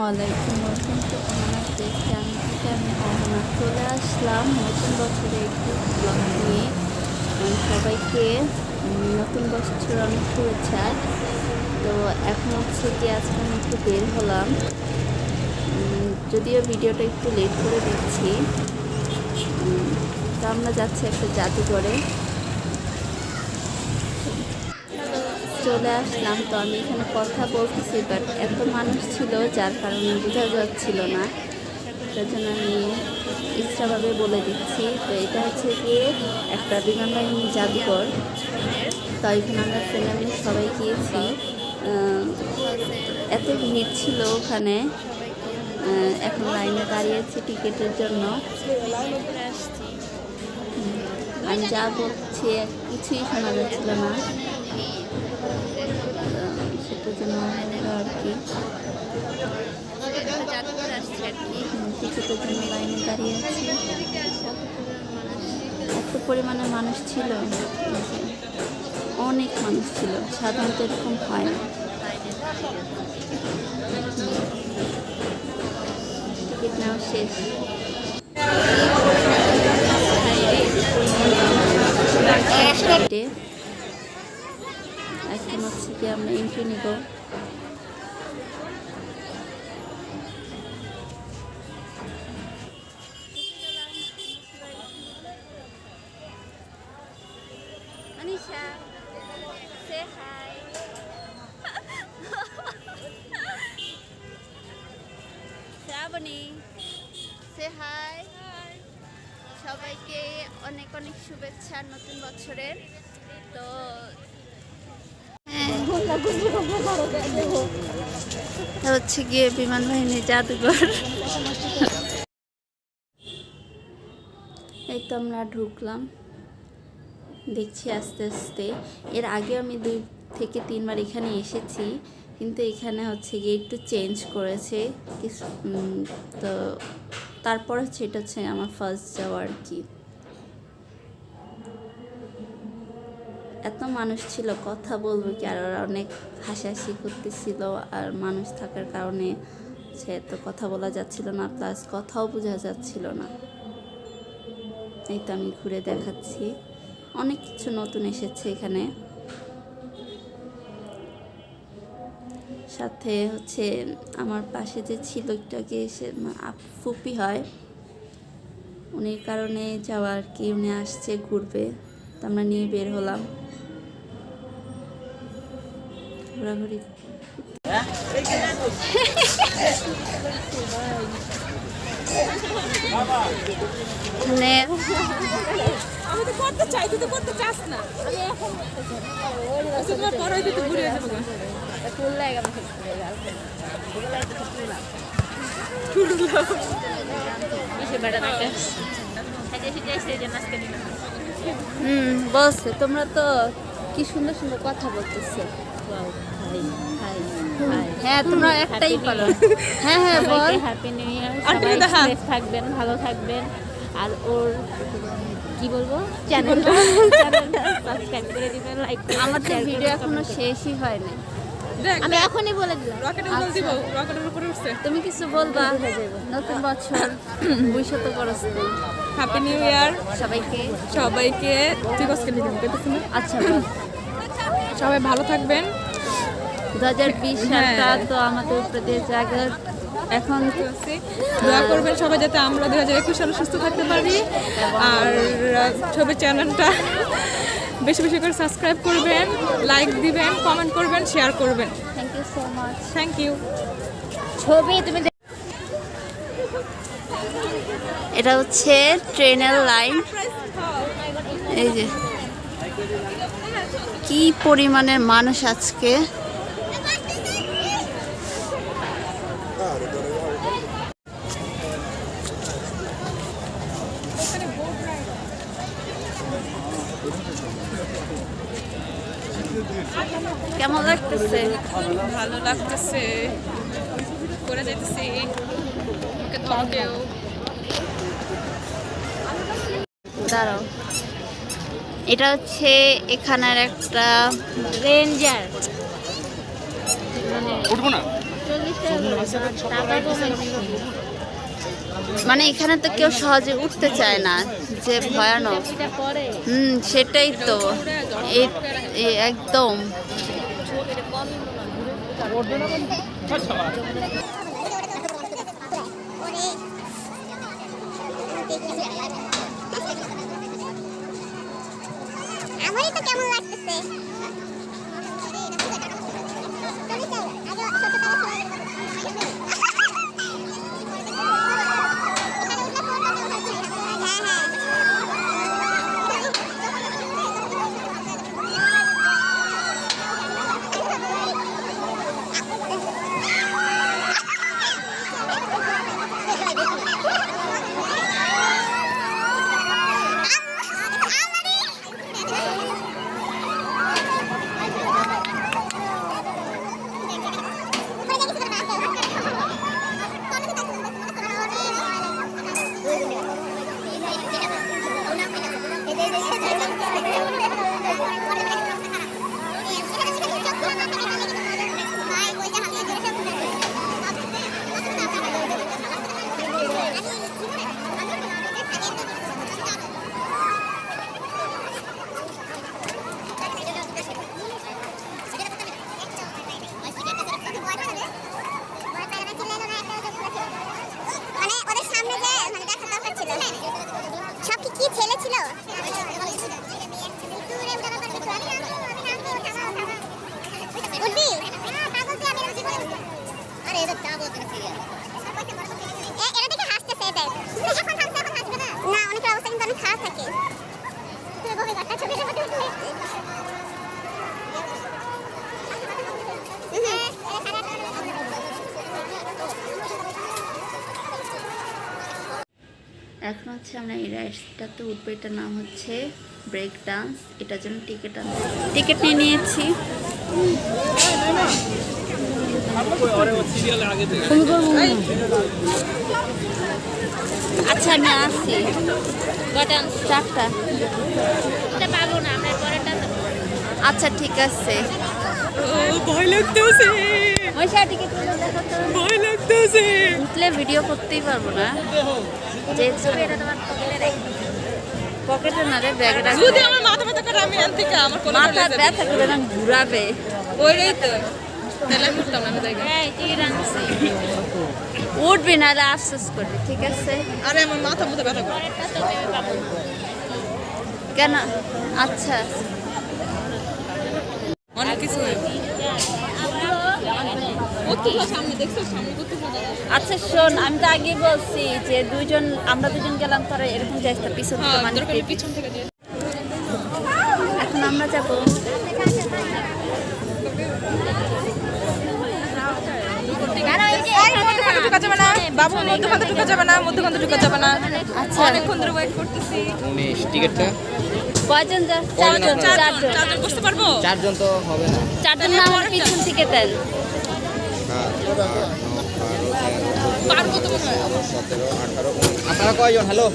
আলাইকুম, welcome to Ahona tech channel থেকে আমি অহনা চলে আসলাম নতুন বছরে একটি ব্লগ নিয়ে। সবাইকে নতুন বছর অনেক শুভেচ্ছা। তো এখন হচ্ছে কি আজকে আমি একটু বের হলাম, যদিও ভিডিওটা একটু লেট করে দিচ্ছি। তো আমরা যাচ্ছি একটা জাদুঘরে, চলে আসলাম। তো আমি এখানে কথা বলতেছি, বাট এত মানুষ ছিল যার কারণে বোঝা যাচ্ছিল না, তার জন্য আমি এক্সট্রাভাবে বলে দিচ্ছি। তো এটা হচ্ছে গিয়ে একটা বিমান বাহিনী জাদুঘর। তো এখানে আমরা ফ্যামিলি সবাই গিয়েছি। এত ভিড় ছিল ওখানে, এখন লাইনে দাঁড়িয়েছি টিকিটের জন্য। আমি যা বলছি কিছুই শোনা যাচ্ছিল না, সেটার জন্য আর কি টিকিটের জন্য লাইনে দাঁড়িয়ে আছি। এত পরিমাণে মানুষ ছিল, অনেক মানুষ ছিল, সাধারণত এরকম হয় না। টিকিট নেওয়া শেষ। এখন হচ্ছে কি আমরা এন্ট্রি নিব। Anisha, say hi. Shravani, say hi. সবাইকে অনেক অনেক শুভেচ্ছা নতুন বছরের। তো হচ্ছে গিয়ে বিমান বাহিনী জাদুঘর। এই তো আমরা ঢুকলাম, দেখছি আস্তে আস্তে। এর আগে আমি 2 থেকে 3 বার এখানে এসেছি, কিন্তু এখানে হচ্ছে গিয়ে একটু চেঞ্জ করেছে কিছু। তো তারপর হচ্ছে এটা হচ্ছে আমার ফার্স্ট যাওয়া আর কি। এত মানুষ ছিল, কথা বলবো কি, আর ওরা অনেক হাসাহাসি করতেছিল। আর মানুষ থাকার কারণে সে তো কথা বলা যাচ্ছিল না, প্লাস কথাও বোঝা যাচ্ছিল না। এই তো আমি ঘুরে দেখাচ্ছি, অনেক কিছু নতুন এসেছে এখানে। সাথে হচ্ছে আমার পাশে যে ছিল একটাকে এসে ফুপি হয়, উনির কারণে যাওয়া আর কি। উনি আসছে ঘুরবে, তো আমরা নিয়ে বের হলাম ঘোরাঘুরি। করতে চাই, তুই তো করতে চাস না। তোমার পরে তুই ঘুরে যাবো গা। বলছে তোমরা তো কি সুন্দর সুন্দর কথা বলতেছো। হ্যাঁ, তোমরা একটাই পারো। হ্যাঁ হ্যাঁ, বল। হ্যাপি নিউ ইয়ার, সবাই সেফ থাকবেন, ভালো থাকবেন। আর ওর কি বলবো, চ্যানেলটা সাবস্ক্রাইব করে দিবেন, লাইক করবেন। আমাদের ভিডিও এখনো শেষই হয়নি, আমি এখনই বলে দিলাম। রকেটের উপরে দিব, রকেটের উপরে উঠছে। তুমি কিছু বলবা? নতুন বছর 200 বরস। হ্যাপি নিউ ইয়ার সবাইকে সবাইকে। তুই কসকে দিলাম পেতেছ না? আচ্ছা বল। সবাই ভালো থাকবেন। 2020 সালটা তো আমাদের উপরে দিয়ে জায়গা। এখন দোয়া করবেন সবাই যাতে আমরা 2021 সালে সুস্থ থাকতে পারি। আর ছবি চ্যানেলটা বেশি বেশি করে সাবস্ক্রাইব করবেন, লাইক দিবেন, কমেন্ট করবেন, শেয়ার করবেন। Thank you so much. Thank you. ছবি তুমি এটা হচ্ছে ট্রেনের লাইন। এই যে কি পরিমাণের মানুষ আজকে। কেমন লাগতেছে? ভালো লাগতেছে, করে যাইতেছি। Okay thank you. দাঁড়াও, এটা হচ্ছে এখানের একটা রেঞ্জার, উঠবো না। 40 টাকা করে টাকা কমাইছি। মানে এখানে তো কেউ সহজে উঠতে চায় না, যে ভয়ানক। এটা পরে সেটাই তো, একদম। আমারই তো কেমন লাগতেছে। সব কি ছেলে ছিল? এরা দেখে হাসতেছে এদের। না, অনেকের অবস্থা কিন্তু অনেক খারাপ থাকে। এখন হচ্ছে আমরা এই রাইডসটাতে উঠবো। এটার নাম হচ্ছে ব্রেক ডান্স। এটার জন্য টিকিট নিয়ে নিয়েছি। আচ্ছা আমি আসছি। চারটা। পাবো না আমরা পরেরটা। আচ্ছা ঠিক আছে। ভয় লাগতেছে, টিকিট ভয় লাগতেছে। উঠলে ভিডিও করতেই পারবো না, পকেটে না রে, ব্যাগে রাখবো। যদি আমার মাথা ব্যথা করে আমি আন থেকে আমার কোলে মাথা ব্যথা করে না, ঘুরাবে। ওইটাই তো, তাহলে আমি উঠতাম না আমি জায়গা। হ্যাঁ টিকিট আনছি। উঠবি না, আফসোস করবি, ঠিক আছে? আরে আমার মাথা মতো ব্যথা করে। পরেরটা তো আমি পাবো না। কেন? আচ্ছা অনেক কিছু সামনে দেখছো, সামনে করতে আচ্ছা শোন, আমি তো আগে বলছি যে আমরা দুজন গেলাম, তোরা এরকম যাইস না, পিছন থেকে মানুষ দেখবি। পিছন থেকে যে এখন আমরা যাবো ঢুকা যাবে না বাবু, মধ্যখানে ঢুকা যাবে না, মধ্যখানে ঢুকা যাবে না। আচ্ছা অনেকক্ষণ ধরে ওয়েট করতেছি। 19 টিকিটটা কয়জন যা? চারজন। চারজন বসতে পারবো? চারজন তো হবে না। চারজন না হলে পিছন থেকে দেন। 7 পারবো তো মনে হয়। 17 18 আপনারা কয়জন? হ্যালো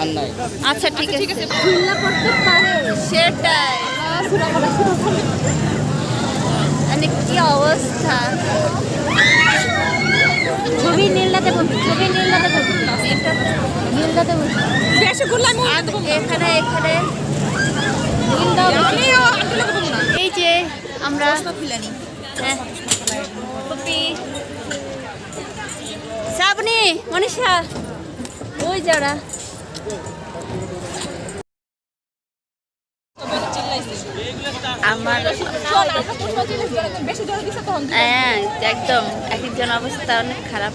আর নাই। আচ্ছা ঠিক আছে। খুলনা করতে পারে সেটাই। মানে কি অবস্থা। ছবি নীলদাতে বলছি, ছবি নীলদাতে বলছি, নীলদাতে বলছি। বেশি ঘুরলাম এখানে এই যে আমরা হ্যাঁ কপি সাবনি মনীষা ওই যারা আমার বেশি জোরে দিছে তখন হ্যাঁ একদম এক একজন অবস্থা অনেক খারাপ।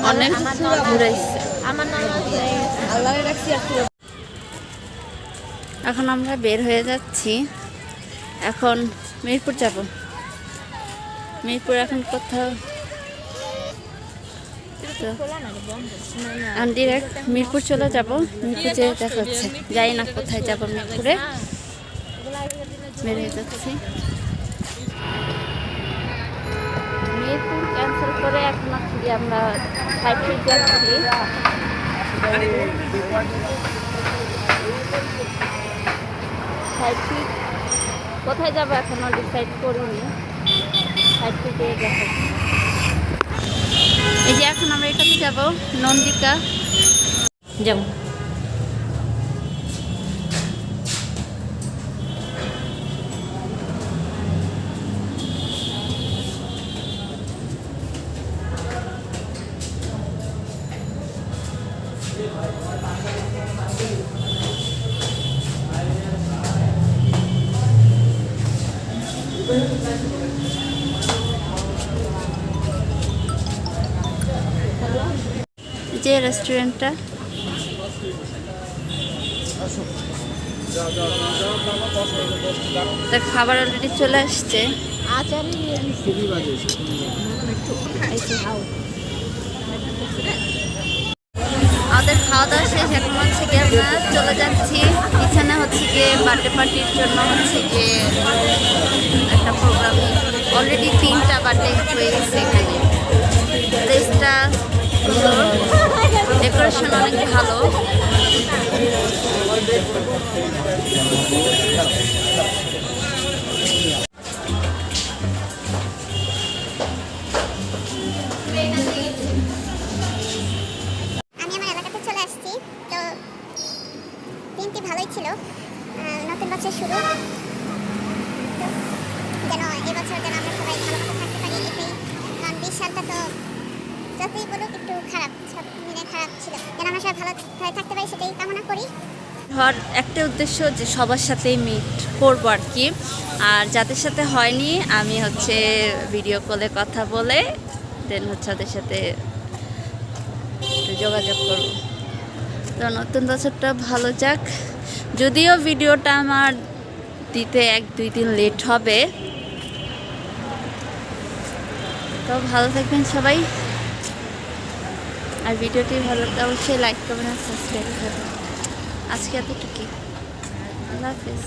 অনেক ঘুরাইছে। আমার নাম আছে আল্লাহরে রাখছি আর এখন আমরা বের হয়ে যাচ্ছি। এখন মিরপুর যাব। মিরপুর এখন কোথাও ডিরেক্ট মিরপুর চলে যাব। মিরপুর যেয়ে দেখা হচ্ছে, যাই না কোথায় যাব। মিরপুরে বের হয়ে যাচ্ছি। মিরপুর ক্যান্সেল করে এখন আমরা 5 ফিট যাচ্ছি। সাইড ট্রিপ কোথায় যাবো এখনো ডিসাইড করিনি। সাইড ট্রিপে যাবো। এই যে এখন আমরা এটাতে যাবো নন্দিকা। যাবো। এই যে রেস্টুরেন্টটা। তার খাবার অলরেডি চলে আসছে। আমাদের খাওয়া দাওয়া শেষ, এখন হচ্ছে গিয়ে আমরা চলে যাচ্ছি পিছনে হচ্ছে গিয়ে বার্থডে পার্টির জন্য হচ্ছে গিয়ে একটা প্রোগ্রাম। অলরেডি 3টা বার্থডে হয়ে গেছে এখানে। প্লেসটা সুন্দর, ডেকোরেশন অনেক ভালো। আমি আমার এলাকাতে চলে আসছি। তো দিনটি ভালোই ছিল, নতুন বছর শুরু। তো যেন এবছর যেন আমরা সবাই ভালো মতো থাকতে পারি এটাই, কারণ 20 সালটা তো যতই বলুক একটু খারাপ, সব মিলে খারাপ ছিল। যেন আমরা সবাই ভালো থাকতে পারি সেটাই কামনা করি। হওয়ার একটা উদ্দেশ্য যে সবার সাথেই মিট করবো আর কি। আর যাদের সাথে হয়নি আমি হচ্ছে ভিডিও কলে কথা বলে দেন হচ্ছে ওদের সাথে একটু যোগাযোগ করব। তো নতুন বছরটা ভালো যাক। যদিও ভিডিওটা আমার দিতে 1-2 দিন লেট হবে। তো ভালো থাকবেন সবাই। আর ভিডিওটি ভালো লাগলে অবশ্যই লাইক করবেন আর সাবস্ক্রাইব করবেন। আজকে এতটুকুই। আল্লাহ হাফেজ।